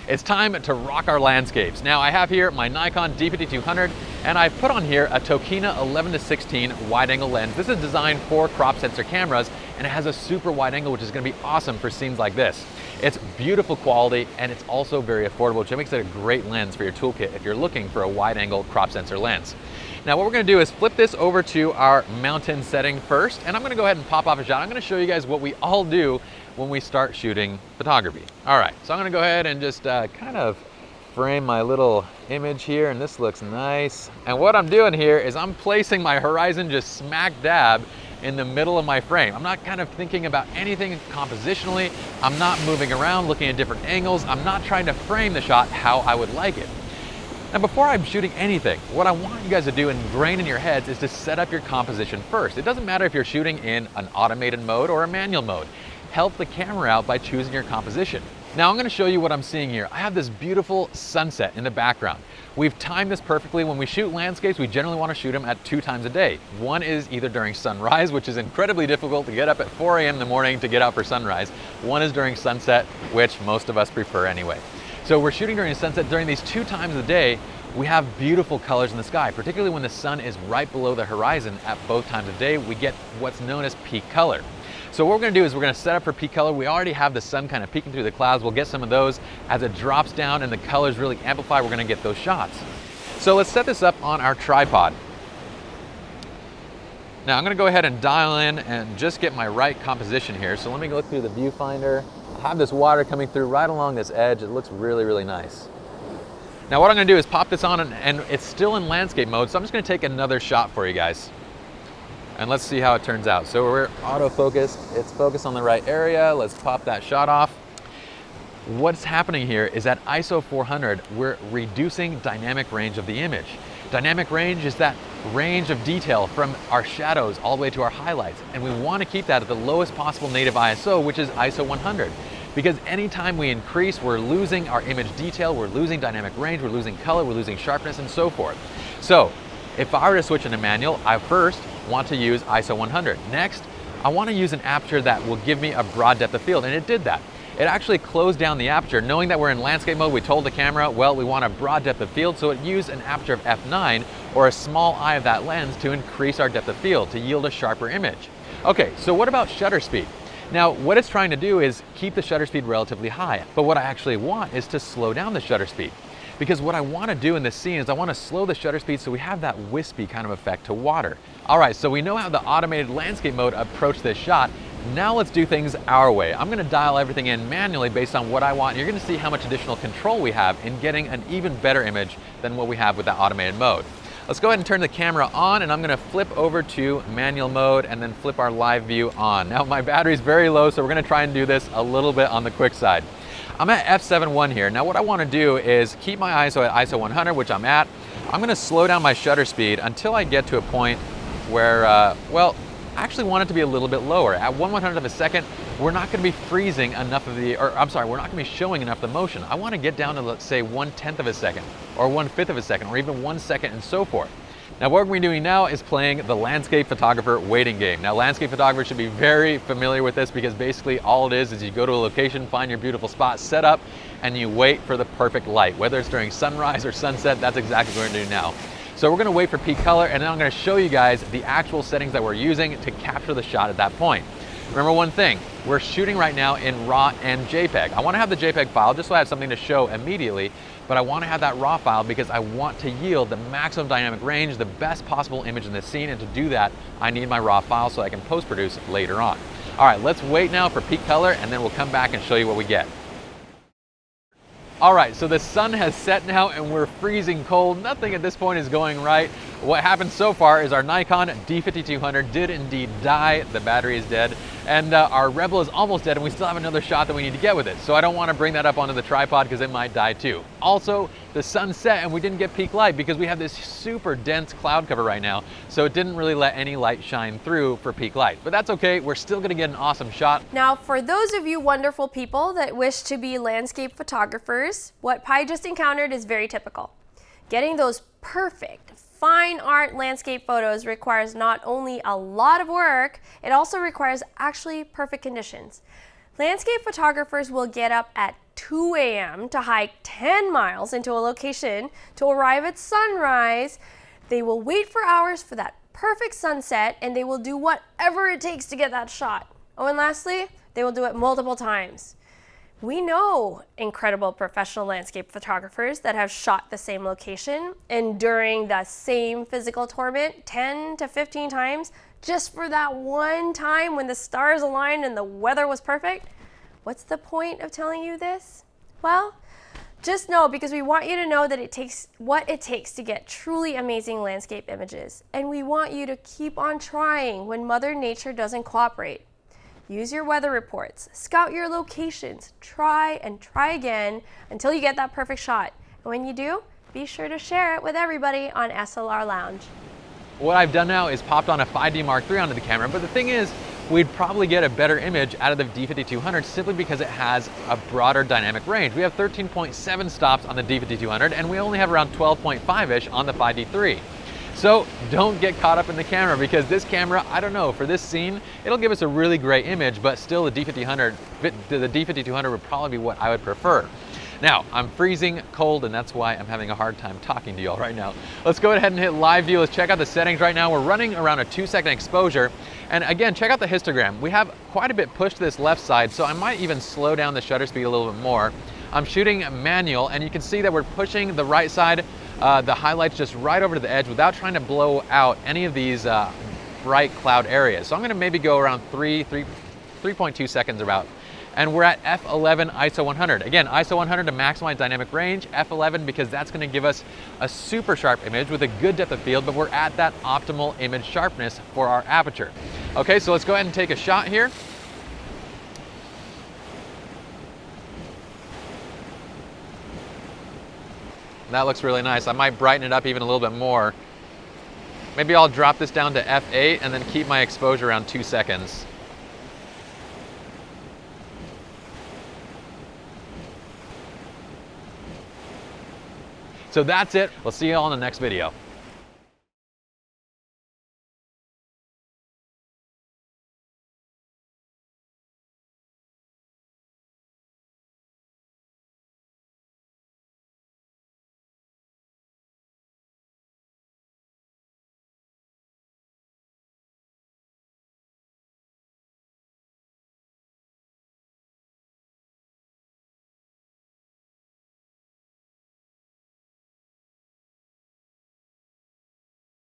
It's time to rock our landscapes. Now I have here my Nikon D5200 and I've put on here a Tokina 11-16 wide angle lens. This is designed for crop sensor cameras and it has a super wide angle which is going to be awesome for scenes like this. It's beautiful quality and it's also very affordable, which makes it a great lens for your toolkit if you're looking for a wide angle crop sensor lens. Now what we're going to do is flip this over to our mountain setting first, and I'm going to go ahead and pop off a shot. I'm going to show you guys what we all do when we start shooting photography. All right, so I'm going to go ahead and just kind of frame my little image here, and this looks nice. And what I'm doing here is I'm placing my horizon just smack dab in the middle of my frame. I'm not kind of thinking about anything compositionally. I'm not moving around looking at different angles. I'm not trying to frame the shot how I would like it. Now before I'm shooting anything, what I want you guys to do and ingrain in your heads is to set up your composition first. It doesn't matter if you're shooting in an automated mode or a manual mode. Help the camera out by choosing your composition. Now I'm going to show you what I'm seeing here. I have this beautiful sunset in the background. We've timed this perfectly. When we shoot landscapes, we generally want to shoot them at 2 times a day. One is either during sunrise, which is incredibly difficult to get up at 4 a.m. in the morning to get out for sunrise. One is during sunset, which most of us prefer anyway. So we're shooting during sunset. During these 2 times a day, we have beautiful colors in the sky, particularly when the sun is right below the horizon at both times of day. We get what's known as peak color. So what we're going to do is we're going to set up for peak color. We already have the sun kind of peeking through the clouds. We'll get some of those. As it drops down and the colors really amplify, we're going to get those shots. So let's set this up on our tripod. Now I'm going to go ahead and dial in and just get my right composition here. So let me look through the viewfinder. I have this water coming through right along this edge. It looks really, really nice. Now what I'm going to do is pop this on and it's still in landscape mode. So I'm just going to take another shot for you guys. And let's see how it turns out. So we're auto-focused. It's focused on the right area. Let's pop that shot off. What's happening here is at ISO 400, we're reducing dynamic range of the image. Dynamic range is that range of detail from our shadows all the way to our highlights. And we want to keep that at the lowest possible native ISO, which is ISO 100. Because anytime we increase, we're losing our image detail, we're losing dynamic range, we're losing color, we're losing sharpness, and so forth. So if I were to switch into manual, I first want to use ISO 100. Next, I want to use an aperture that will give me a broad depth of field, and it did that. It actually closed down the aperture. Knowing that we're in landscape mode, we told the camera, well, we want a broad depth of field, so it used an aperture of f9 or a small eye of that lens to increase our depth of field to yield a sharper image. Okay, so what about shutter speed? Now, what it's trying to do is keep the shutter speed relatively high, but what I actually want is to slow down the shutter speed. Because what I want to do in this scene is I want to slow the shutter speed so we have that wispy kind of effect to water. All right, so we know how the automated landscape mode approached this shot. Now let's do things our way. I'm going to dial everything in manually based on what I want. You're going to see how much additional control we have in getting an even better image than what we have with that automated mode. Let's go ahead and turn the camera on, and I'm going to flip over to manual mode and then flip our live view on. Now my battery's very low, so we're going to try and do this a little bit on the quick side. I'm at f7.1 here. Now what I want to do is keep my ISO at ISO 100, which I'm at. I'm going to slow down my shutter speed until I get to a point where, well, I actually want it to be a little bit lower. At 1/100th of a second, we're not going to be freezing enough of the, or I'm sorry, we're not going to be showing enough of the motion. I want to get down to, let's say, 1/10th of a second, or 1/5 of a second, or even 1 second, and so forth. Now what we're doing now is playing the landscape photographer waiting game. Now landscape photographers should be very familiar with this because basically all it is you go to a location, find your beautiful spot, set up, and you wait for the perfect light. Whether it's during sunrise or sunset, that's exactly what we're going to do now. So we're going to wait for peak color, and then I'm going to show you guys the actual settings that we're using to capture the shot at that point. Remember one thing, we're shooting right now in RAW and JPEG. I want to have the JPEG file just so I have something to show immediately, but I want to have that RAW file because I want to yield the maximum dynamic range, the best possible image in this scene, and to do that, I need my RAW file so I can post-produce later on. All right, let's wait now for peak color, and then we'll come back and show you what we get. All right, so the sun has set now and we're freezing cold. Nothing at this point is going right. What happened so far is our Nikon D5200 did indeed die. The battery is dead. And our Rebel is almost dead, and we still have another shot that we need to get with it. So I don't want to bring that up onto the tripod because it might die too. Also, the sun set and we didn't get peak light because we have this super dense cloud cover right now. So it didn't really let any light shine through for peak light. But that's okay, we're still going to get an awesome shot. Now, for those of you wonderful people that wish to be landscape photographers, what Pi just encountered is very typical. Getting those perfect, fine art landscape photos requires not only a lot of work, it also requires actually perfect conditions. Landscape photographers will get up at 2 a.m. to hike 10 miles into a location to arrive at sunrise. They will wait for hours for that perfect sunset, and they will do whatever it takes to get that shot. Oh, and lastly, they will do it multiple times. We know incredible professional landscape photographers that have shot the same location enduring the same physical torment 10 to 15 times just for that one time when the stars aligned and the weather was perfect. What's the point of telling you this? Well, just know, because we want you to know that it takes what it takes to get truly amazing landscape images. And we want you to keep on trying when Mother Nature doesn't cooperate. Use your weather reports, scout your locations, try and try again until you get that perfect shot. And when you do, be sure to share it with everybody on SLR Lounge. What I've done now is popped on a 5D Mark III onto the camera, but the thing is, we'd probably get a better image out of the D5200 simply because it has a broader dynamic range. We have 13.7 stops on the D5200, and we only have around 12.5-ish on the 5D3. So don't get caught up in the camera, because this camera, I don't know, for this scene, it'll give us a really great image, but still the D5200 would probably be what I would prefer. Now, I'm freezing cold, and that's why I'm having a hard time talking to y'all right now. Let's go ahead and hit live view. Let's check out the settings right now. We're running around a 2-second exposure. And again, check out the histogram. We have quite a bit pushed to this left side, so I might even slow down the shutter speed a little bit more. I'm shooting manual, and you can see that we're pushing the right side, the highlights just right over to the edge without trying to blow out any of these bright cloud areas. So I'm gonna maybe go around 3.2 seconds about. And we're at f11 ISO 100. Again, ISO 100 to maximize dynamic range, f11 because that's gonna give us a super sharp image with a good depth of field, but we're at that optimal image sharpness for our aperture. Okay, so let's go ahead and take a shot here. That looks really nice. I might brighten it up even a little bit more. Maybe I'll drop this down to f8 and then keep my exposure around 2 seconds. So that's it. We'll see you all in the next video.